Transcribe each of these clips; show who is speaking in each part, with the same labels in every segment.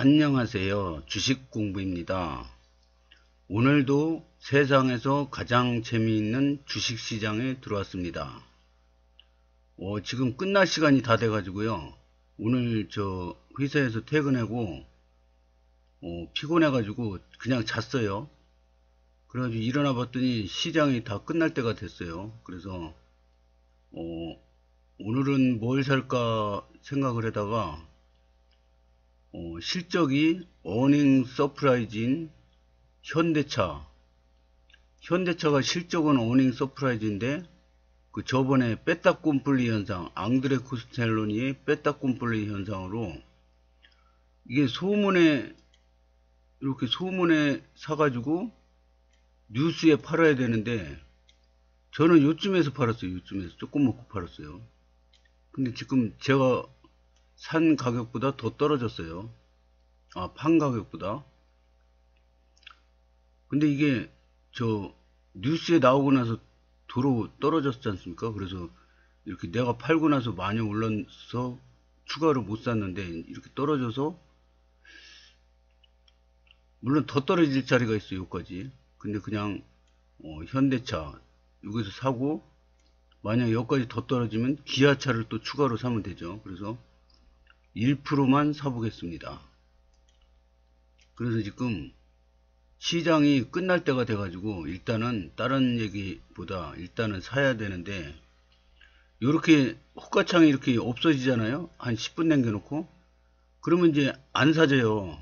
Speaker 1: 안녕하세요. 주식공부입니다. 오늘도 세상에서 가장 재미있는 주식시장에 들어왔습니다. 지금 끝날 시간이 다 돼가지고요. 오늘 저 회사에서 퇴근하고 피곤해가지고 그냥 잤어요. 그래가지고 일어나 봤더니 시장이 다 끝날 때가 됐어요. 그래서 오늘은 뭘 살까 생각을 하다가 실적이 어닝 서프라이즈인 현대차가 실적은 어닝 서프라이즈인데 그 저번에 빼딱꼼플리 현상, 앙드레 코스텔로니의 빼딱꼼플리 현상으로 이게 이렇게 소문에 사가지고 뉴스에 팔아야 되는데 저는 요쯤에서 팔았어요. 요쯤에서 조금 먹고 팔았어요. 근데 지금 제가 산 가격보다 더 떨어졌어요. 판 가격보다. 근데 이게 저 뉴스에 나오고 나서 도로 떨어졌지 않습니까? 그래서 이렇게 내가 팔고 나서 많이 올라서 추가로 못 샀는데 이렇게 떨어져서 물론 더 떨어질 자리가 있어요. 여기까지. 근데 그냥 현대차 여기서 사고 만약 여기까지 더 떨어지면 기아차를 또 추가로 사면 되죠. 그래서 1%만 사보겠습니다. 그래서 지금 시장이 끝날 때가 돼가지고 일단은 다른 얘기보다 일단은 사야 되는데 이렇게 호가창이 이렇게 없어지잖아요. 한 10분 남겨놓고 그러면 이제 안 사져요.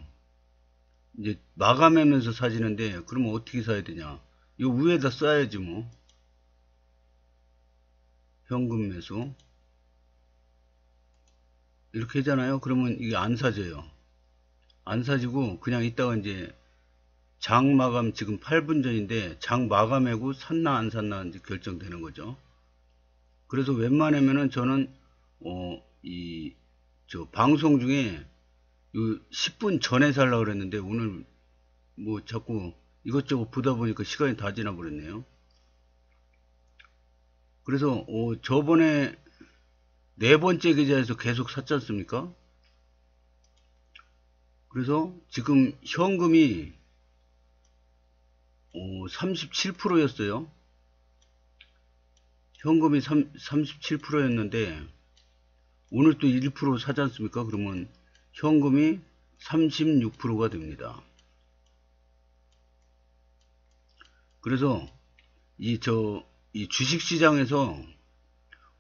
Speaker 1: 이제 마감하면서 사지는데 그러면 어떻게 사야 되냐? 이 위에다 써야지 뭐. 현금 매수 이렇게 하잖아요. 그러면 이게 안 사져요. 안 사지고 그냥 이따가 이제 장 마감 지금 8분 전인데 장 마감하고 샀나 안 샀나 이제 결정되는 거죠. 그래서 웬만하면은 저는 저 방송 중에 요 10분 전에 살려고 그랬는데 오늘 뭐 자꾸 이것저것 보다 보니까 시간이 다 지나 버렸네요. 그래서 저번에 네 번째 계좌에서 계속 샀지 않습니까? 그래서 지금 현금이 37%였어요. 현금이 37%였는데 오늘 또 1% 사지 않습니까? 그러면 현금이 36%가 됩니다. 그래서 이 주식시장에서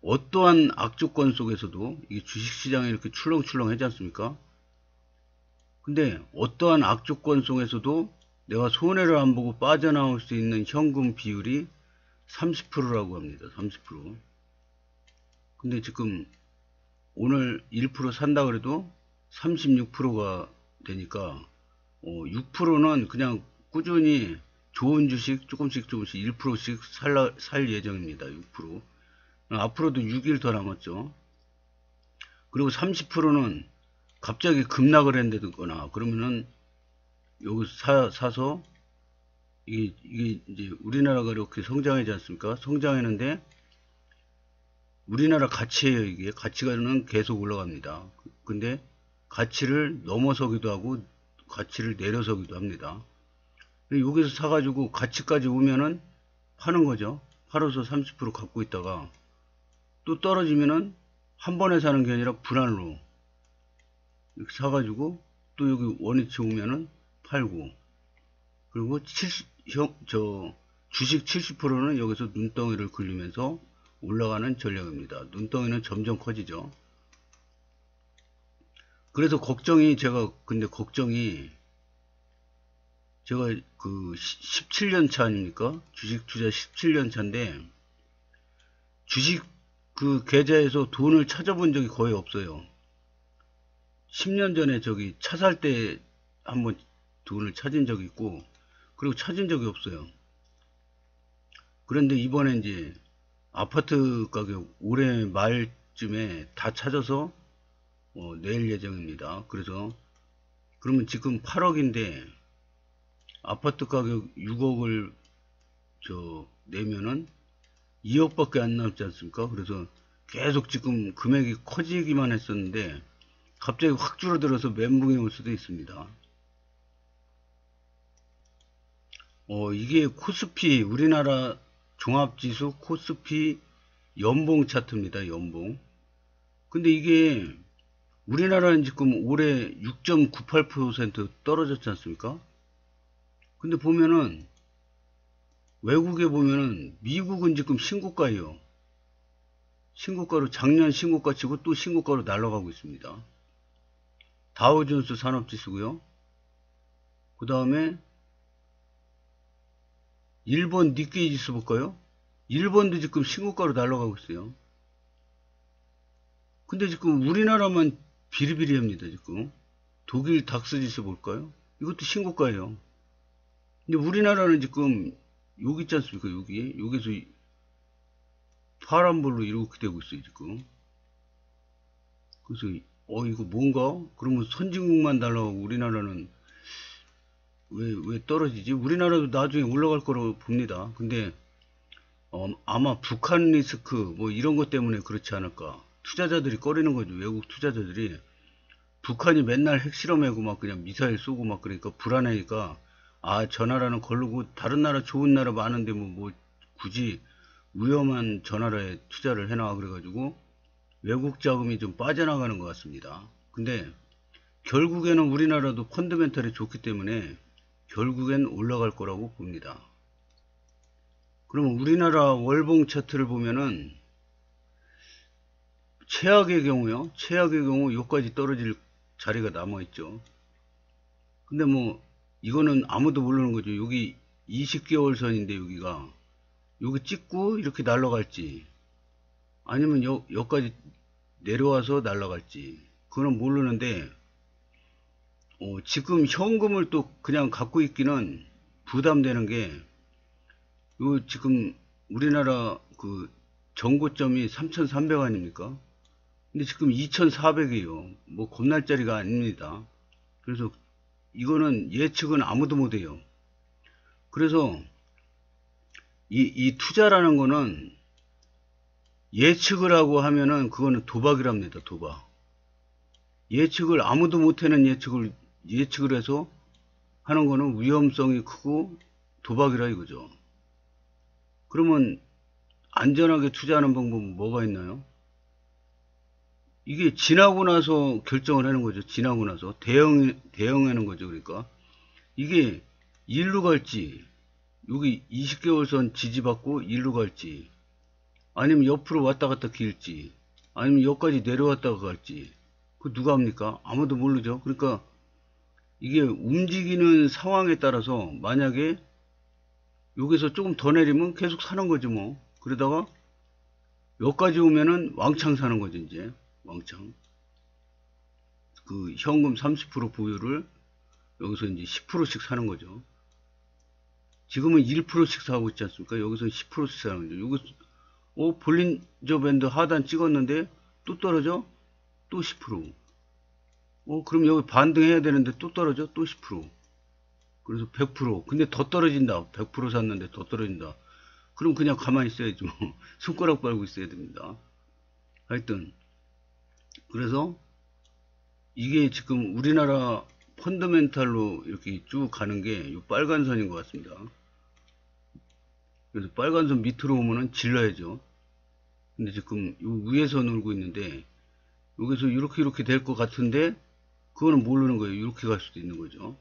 Speaker 1: 어떠한 악조건 속에서도 이 주식시장이 이렇게 출렁출렁 하지 않습니까? 근데 어떠한 악조건 속에서도 내가 손해를 안 보고 빠져나올 수 있는 현금 비율이 30%라고 합니다. 30%. 근데 지금 오늘 1% 산다 그래도 36%가 되니까 6%는 그냥 꾸준히 좋은 주식 조금씩 1%씩 살 예정입니다. 6%. 앞으로도 6일 더 남았죠. 그리고 30%는 갑자기 급락을 했다거나 그러면은 여기서 사서 이게 이제 우리나라가 이렇게 성장하지 않습니까? 성장했는데 우리나라 가치예요. 이게 가치가는 계속 올라갑니다. 근데 가치를 넘어서기도 하고 가치를 내려서기도 합니다. 여기서 사가지고 가치까지 오면은 파는 거죠. 팔아서 30% 갖고 있다가 또 떨어지면은 한 번에 사는 게 아니라 분할로 이렇게 사가지고 또 여기 원위치 오면은 팔고 그리고 주식 70%는 여기서 눈덩이를 굴리면서 올라가는 전략입니다. 눈덩이는 점점 커지죠. 그래서 제가 그 17년 차 아닙니까? 주식 투자 17년 차인데 주식 그 계좌에서 돈을 찾아본 적이 거의 없어요. 10년 전에 차 살 때 한번 돈을 찾은 적이 있고 그리고 찾은 적이 없어요. 그런데 이번에 이제 아파트 가격 올해 말쯤에 다 찾아서 낼 예정입니다. 그래서 그러면 지금 8억인데 아파트 가격 6억을 내면은 2억밖에 안 남지 않습니까? 그래서 계속 지금 금액이 커지기만 했었는데 갑자기 확 줄어들어서 멘붕이 올 수도 있습니다. 이게 코스피, 우리나라 종합지수 코스피 연봉 차트입니다. 연봉. 근데 이게 우리나라는 지금 올해 6.98% 떨어졌지 않습니까? 근데 보면은 외국에 보면은 미국은 지금 신고가예요. 신고가로 작년 신고가 치고 또 신고가로 날아가고 있습니다. 다우존스 산업지수고요. 그 다음에 일본 니케이 지수 볼까요? 일본도 지금 신고가로 날아가고 있어요. 근데 지금 우리나라만 비리비리합니다. 지금 독일 닥스 지수 볼까요? 이것도 신고가예요. 근데 우리나라는 지금 여기 있지 않습니까? 여기서 파란불로 이렇게 되고 있어요. 지금. 그래서 이거 뭔가? 그러면 선진국만 날아가고 우리나라는 왜 떨어지지? 우리나라도 나중에 올라갈 거라고 봅니다. 근데 아마 북한 리스크 뭐 이런 것 때문에 그렇지 않을까. 투자자들이 꺼리는 거죠. 외국 투자자들이 북한이 맨날 핵실험하고 막 그냥 미사일 쏘고 막 그러니까 불안하니까 저 나라는 걸르고 다른 나라 좋은 나라 많은데 뭐 굳이 위험한 저 나라에 투자를 해놔 그래가지고 외국 자금이 좀 빠져나가는 것 같습니다. 근데 결국에는 우리나라도 펀더멘털이 좋기 때문에 결국엔 올라갈 거라고 봅니다. 그러면 우리나라 월봉 차트를 보면은 최악의 경우요. 최악의 경우 여기까지 떨어질 자리가 남아있죠. 근데 뭐 이거는 아무도 모르는 거죠. 여기 20개월 선인데 여기 찍고 이렇게 날아갈지 아니면 여기까지 내려와서 날아갈지 그거는 모르는데 지금 현금을 또 그냥 갖고 있기는 부담되는 게 지금 우리나라 그 정고점이 3,300 아닙니까? 근데 지금 2,400이에요. 뭐 겁날 자리가 아닙니다. 그래서 이거는 예측은 아무도 못해요. 그래서 이 투자라는 거는 예측을 하고 하면은 그거는 도박이랍니다. 도박. 예측을 아무도 못하는 예측을 해서 하는 거는 위험성이 크고 도박이라 이거죠. 그러면 안전하게 투자하는 방법은 뭐가 있나요? 이게 지나고 나서 결정을 하는 거죠. 지나고 나서 대응하는 거죠. 그러니까 이게 일로 갈지 여기 20개월 선 지지받고 일로 갈지 아니면 옆으로 왔다 갔다 길지 아니면 여기까지 내려왔다가 갈지 그 누가 합니까? 아무도 모르죠. 그러니까 이게 움직이는 상황에 따라서 만약에 여기서 조금 더 내리면 계속 사는 거죠. 뭐 그러다가 여기까지 오면은 왕창 사는 거죠. 이제 왕창 그 현금 30% 보유를 여기서 이제 10%씩 사는 거죠. 지금은 1%씩 사고 있지 않습니까? 여기서 10%씩 사는 거죠. 여기 볼린저 밴드 하단 찍었는데 또 떨어져? 또 10%. 그럼 여기 반등해야 되는데 또 떨어져? 또 10%. 그래서 100%. 근데 더 떨어진다. 100% 샀는데 더 떨어진다. 그럼 그냥 가만히 있어야죠. 손가락 빨고 있어야 됩니다. 하여튼 그래서 이게 지금 우리나라 펀더멘탈로 이렇게 쭉 가는 게 이 빨간 선인 것 같습니다. 그래서 빨간 선 밑으로 오면은 질러야죠. 근데 지금 요 위에서 놀고 있는데 여기서 이렇게 될 것 같은데 그거는 모르는 거예요. 이렇게 갈 수도 있는 거죠.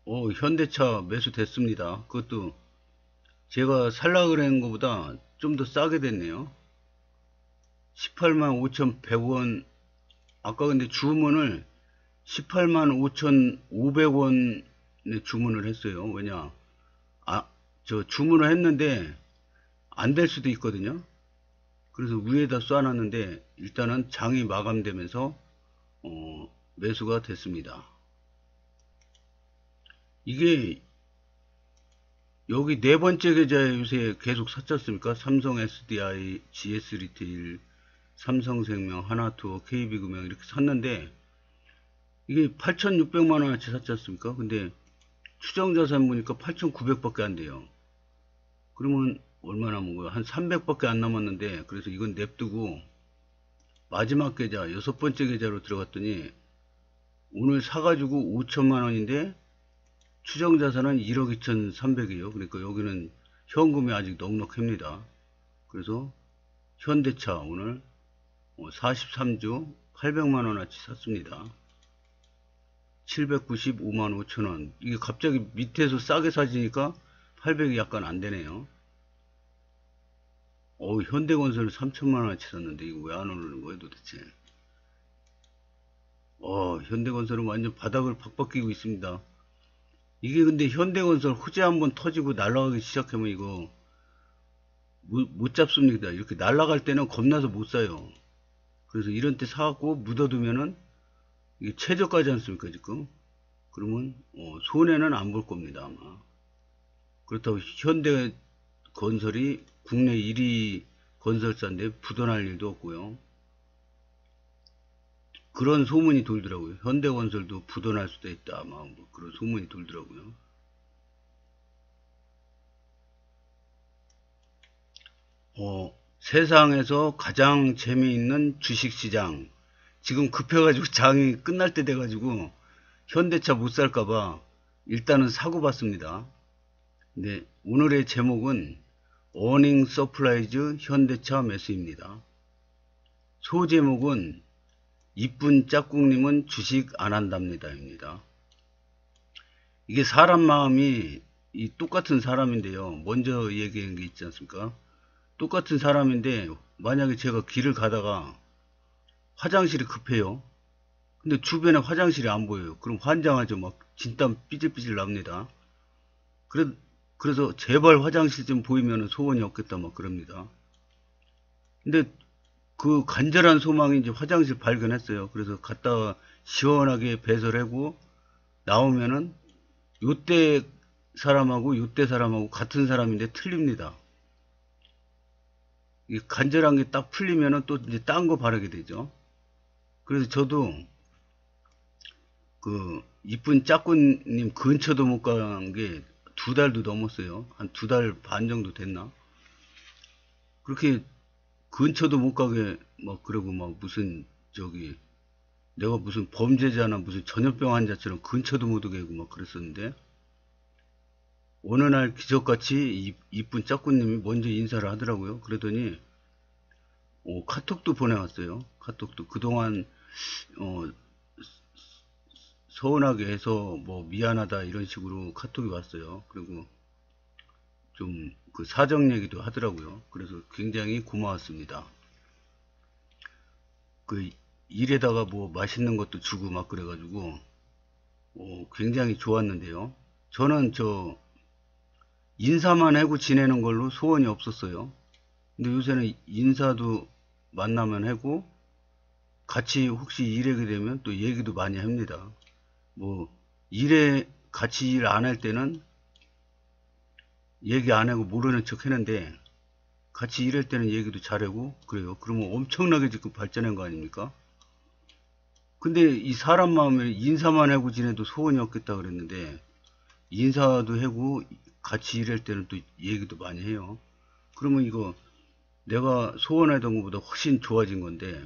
Speaker 1: 현대차 매수 됐습니다. 그것도 제가 살라 그런 것보다 좀 더 싸게 됐네요. 18만 5,100원. 아까 근데 주문을 18만 5,500원에 주문을 했어요. 왜냐? 저 주문을 했는데 안 될 수도 있거든요. 그래서 위에다 쏴놨는데 일단은 장이 마감되면서 매수가 됐습니다. 이게 여기 네 번째 계좌에 요새 계속 샀지 않습니까? 삼성 SDI, GS 리테일, 삼성생명, 하나투어, KB금융 이렇게 샀는데 이게 8,600만 원어치 샀지 않습니까? 근데 추정자산 보니까 8,900밖에 안 돼요. 그러면 얼마 남은 거예요? 한 300밖에 안 남았는데 그래서 이건 냅두고 마지막 계좌, 6번째 계좌로 들어갔더니 오늘 사가지고 5천만 원인데 추정자산은 1억 2,300이에요. 그러니까 여기는 현금이 아직 넉넉합니다. 그래서 현대차 오늘 43주 800만 원어치 샀습니다. 795만 5천 원. 이게 갑자기 밑에서 싸게 사지니까 800이 약간 안 되네요. 현대건설을 3천만 원어치 샀는데 이거 왜 안 오르는 거예요 도대체? 현대건설은 완전 바닥을 팍팍 끼고 있습니다. 이게 근데 현대건설 호재 한번 터지고 날아가기 시작하면 이거 못 잡습니다. 이렇게 날아갈 때는 겁나서 못 사요. 그래서 이런 때 사갖고 묻어두면은 이게 최저가지 않습니까 지금? 그러면 손해는 안 볼 겁니다 아마. 그렇다고 현대건설이 국내 1위 건설사인데 부도날 일도 없고요. 그런 소문이 돌더라고요. 현대건설도 부도날 수도 있다 아마 뭐 그런 소문이 돌더라고요. 세상에서 가장 재미있는 주식시장. 지금 급해가지고 장이 끝날 때 돼가지고 현대차 못 살까봐 일단은 사고 봤습니다. 근데 오늘의 제목은 어닝 서프라이즈 현대차 매수입니다. 소제목은 이쁜 짝꿍님은 주식 안 한답니다입니다. 이게 사람 마음이 똑같은 사람인데요. 먼저 얘기한 게 있지 않습니까? 똑같은 사람인데 만약에 제가 길을 가다가 화장실이 급해요. 근데 주변에 화장실이 안 보여요. 그럼 환장하죠. 막 진땀 삐질삐질 납니다. 그래서 제발 화장실 좀 보이면 소원이 없겠다 막 그럽니다. 근데 그 간절한 소망이 이제 화장실 발견했어요. 그래서 갔다가 시원하게 배설하고 나오면은 요때 사람하고 요때 사람하고 같은 사람인데 틀립니다. 이 간절한 게 딱 풀리면은 또 이제 딴 거 바르게 되죠. 그래서 저도 그 이쁜 짝꿍님 근처도 못 간 게 2달도 넘었어요. 한 2달 반 정도 됐나? 그렇게 근처도 못 가게 막 그러고 막 무슨 내가 무슨 범죄자나 무슨 전염병 환자처럼 근처도 못 오게 하고 막 그랬었는데 어느 날 기적같이 이쁜 짝꿍님이 먼저 인사를 하더라고요. 그러더니 카톡도 보내왔어요. 카톡도 그동안 서운하게 해서 뭐 미안하다 이런 식으로 카톡이 왔어요. 그리고 좀 그 사정 얘기도 하더라고요. 그래서 굉장히 고마웠습니다. 그 일에다가 뭐 맛있는 것도 주고 막 그래가지고 굉장히 좋았는데요. 저는 인사만 하고 지내는 걸로 소원이 없었어요. 근데 요새는 인사도 만나면 하고 같이 혹시 일하게 되면 또 얘기도 많이 합니다. 뭐 같이 일 안 할 때는 얘기 안 하고 모르는 척 했는데 같이 일할 때는 얘기도 잘하고 그래요. 그러면 엄청나게 지금 발전한 거 아닙니까? 근데 이 사람 마음에 인사만 하고 지내도 소원이 없겠다 그랬는데 인사도 하고 같이 일할 때는 또 얘기도 많이 해요. 그러면 이거 내가 소원하던 것보다 훨씬 좋아진 건데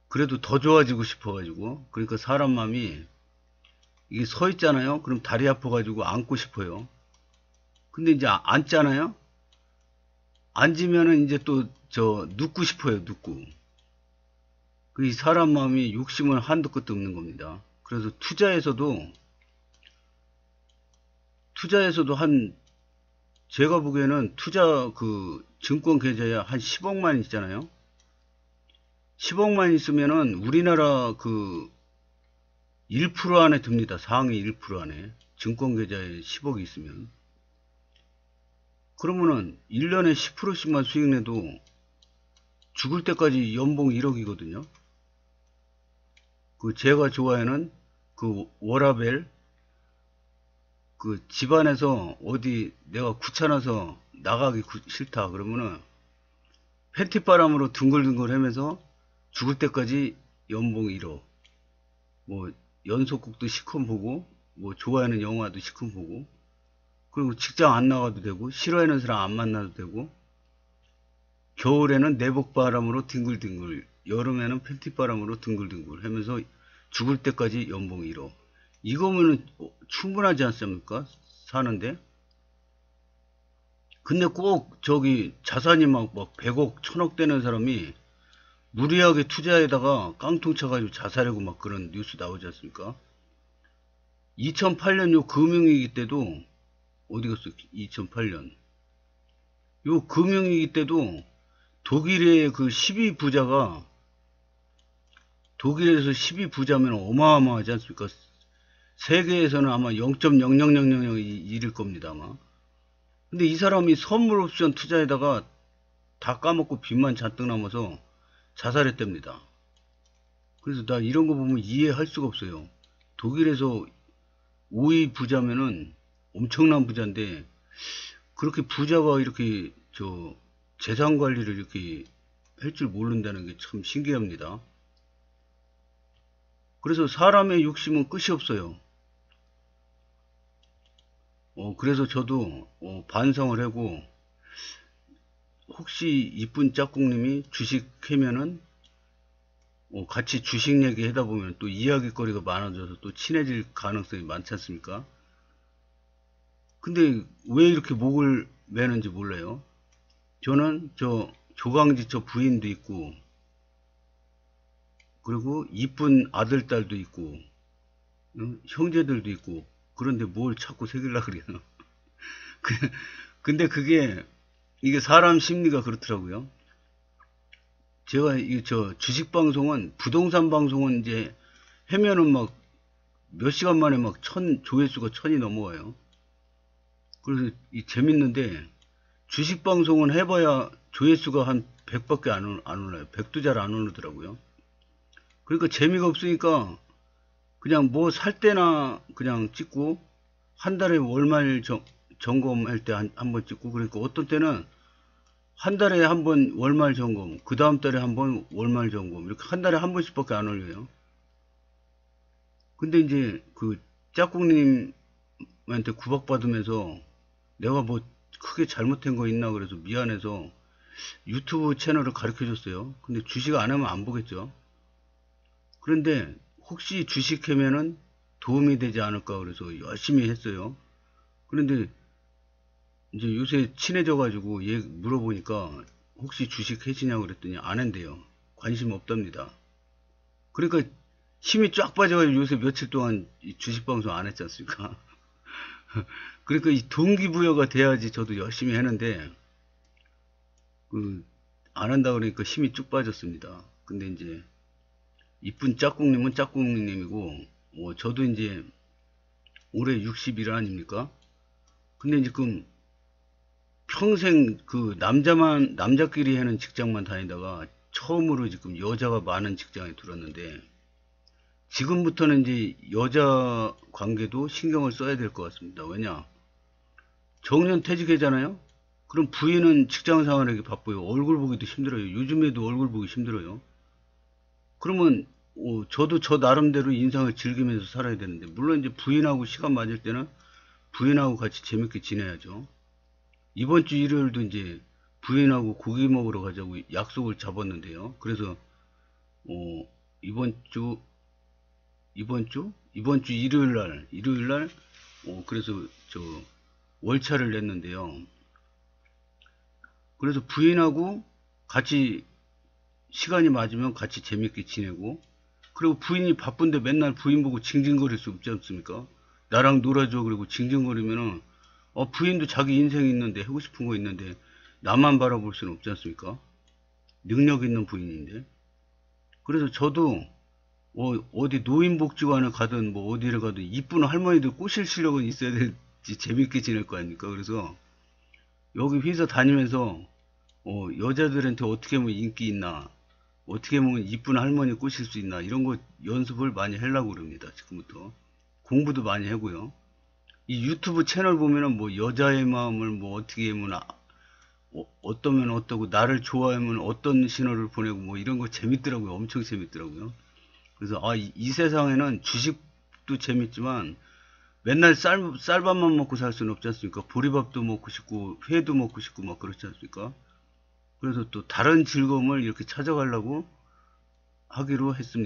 Speaker 1: 그래도 더 좋아지고 싶어가지고 그러니까 사람 마음이 이게 서 있잖아요. 그럼 다리 아파가지고 앉고 싶어요. 근데 이제 앉잖아요. 앉으면은 이제 또 눕고 싶어요. 눕고. 이 사람 마음이 욕심은 한도 끝도 없는 겁니다. 그래서 투자에서도 제가 보기에는 투자 증권 계좌에 한 10억만 있잖아요. 10억만 있으면은 우리나라 1% 안에 듭니다. 상위 1% 안에. 증권 계좌에 10억이 있으면. 그러면은 1년에 10%씩만 수익 내도 죽을 때까지 연봉 1억이거든요. 제가 좋아하는 워라벨 집안에서 어디 내가 귀찮아서 나가기 싫다 그러면은 팬티바람으로 둥글둥글 하면서 죽을 때까지 연봉 1억. 뭐 연속극도 시컷 보고 뭐 좋아하는 영화도 시컷 보고 그리고 직장 안 나가도 되고 싫어하는 사람 안 만나도 되고 겨울에는 내복바람으로 뒹굴뒹굴, 여름에는 팬티바람으로 뒹굴뒹굴 하면서 죽을 때까지 연봉 1억. 이거면은 충분하지 않습니까? 사는데. 근데 꼭 저기 자산이 막 100억, 1000억 되는 사람이 무리하게 투자에다가 깡통 쳐가지고 자살하고 막 그런 뉴스 나오지 않습니까? 2008년 요 금융위기 때도, 어디 갔어? 2008년. 요 금융위기 때도 독일의 그 12부자가, 독일에서 12부자면 어마어마하지 않습니까? 세계에서는 아마 0.00001일 겁니다, 아마. 근데 이 사람이 선물 옵션 투자에다가 다 까먹고 빚만 잔뜩 남아서 자살했답니다. 그래서 나 이런 거 보면 이해할 수가 없어요. 독일에서 5위 부자면은 엄청난 부자인데, 그렇게 부자가 이렇게 재산 관리를 이렇게 할 줄 모른다는 게 참 신기합니다. 그래서 사람의 욕심은 끝이 없어요. 그래서 저도 반성을 하고, 혹시 이쁜 짝꿍님이 주식 캐면은 같이 주식 얘기 하다 보면 또 이야기거리가 많아져서 또 친해질 가능성이 많지 않습니까? 근데 왜 이렇게 목을 매는지 몰라요. 저는 조강지 저 부인도 있고, 그리고 이쁜 아들 딸도 있고, 형제들도 있고, 그런데 뭘 자꾸 새길라 그래요. 근데 이게 사람 심리가 그렇더라고요. 제가 주식 방송은, 부동산 방송은 이제 하면은 막 몇 시간 만에 막 조회수가 1000이 넘어와요. 그래서 재밌는데, 주식 방송은 해봐야 조회수가 한 100밖에 안 올라요. 100도 잘 안 오르더라고요. 그러니까 재미가 없으니까 그냥 뭐 살 때나 그냥 찍고, 한 달에 월말 점검할 때 한 번 찍고, 그러니까 어떤 때는 한 달에 한 번 월말 점검, 그 다음 달에 한 번 월말 점검, 이렇게 한 달에 한 번씩밖에 안 올려요. 근데 이제 그 짝꿍님한테 구박받으면서 내가 뭐 크게 잘못한 거 있나 그래서 미안해서 유튜브 채널을 가르쳐 줬어요. 근데 주식 안 하면 안 보겠죠. 그런데 혹시 주식하면은 도움이 되지 않을까 그래서 열심히 했어요. 그런데 이제 요새 친해져가지고 얘 물어보니까 혹시 주식 하시냐고 그랬더니 안 한대요. 관심 없답니다. 그러니까 힘이 쫙 빠져가지고 요새 며칠 동안 이 주식 방송 안 했지 않습니까? 그러니까 이 동기부여가 돼야지 저도 열심히 하는데, 안 한다 그러니까 힘이 쭉 빠졌습니다. 근데 이제 이쁜 짝꿍님은 짝꿍님이고, 저도 이제 올해 60일 아닙니까? 근데 이제 평생 남자끼리 하는 직장만 다니다가 처음으로 지금 여자가 많은 직장에 들었는데, 지금부터는 이제 여자 관계도 신경을 써야 될 것 같습니다. 왜냐? 정년 퇴직하잖아요? 그럼 부인은 직장 생활하기 바빠요. 얼굴 보기도 힘들어요. 요즘에도 얼굴 보기 힘들어요. 그러면 저도 저 나름대로 인생을 즐기면서 살아야 되는데, 물론 이제 부인하고 시간 맞을 때는 부인하고 같이 재밌게 지내야죠. 이번 주 일요일도 이제 부인하고 고기 먹으러 가자고 약속을 잡았는데요. 그래서 이번 주 일요일 날 그래서 월차를 냈는데요. 그래서 부인하고 같이 시간이 맞으면 같이 재밌게 지내고, 그리고 부인이 바쁜데 맨날 부인 보고 징징거릴 수 없지 않습니까? 나랑 놀아줘 그리고 징징거리면은 부인도 자기 인생이 있는데, 하고 싶은 거 있는데 나만 바라볼 수는 없지 않습니까? 능력 있는 부인인데. 그래서 저도 어디 노인복지관을 가든 뭐 어디를 가든 이쁜 할머니들 꼬실 실력은 있어야 되지 재밌게 지낼 거 아닙니까? 그래서 여기 회사 다니면서 여자들한테 어떻게 하면 인기 있나, 어떻게 하면 이쁜 할머니 꼬실 수 있나, 이런 거 연습을 많이 하려고 그럽니다. 지금부터 공부도 많이 하고요. 이 유튜브 채널 보면은 뭐 여자의 마음을 뭐 어떻게 하면 어떠면 어떠고, 나를 좋아하면 어떤 신호를 보내고, 뭐 이런 거 재밌더라고요. 엄청 재밌더라고요. 그래서 이 세상에는 주식도 재밌지만 맨날 쌀밥만 먹고 살 수는 없지 않습니까? 보리밥도 먹고 싶고 회도 먹고 싶고 막 그렇지 않습니까? 그래서 또 다른 즐거움을 이렇게 찾아가려고 하기로 했습니다.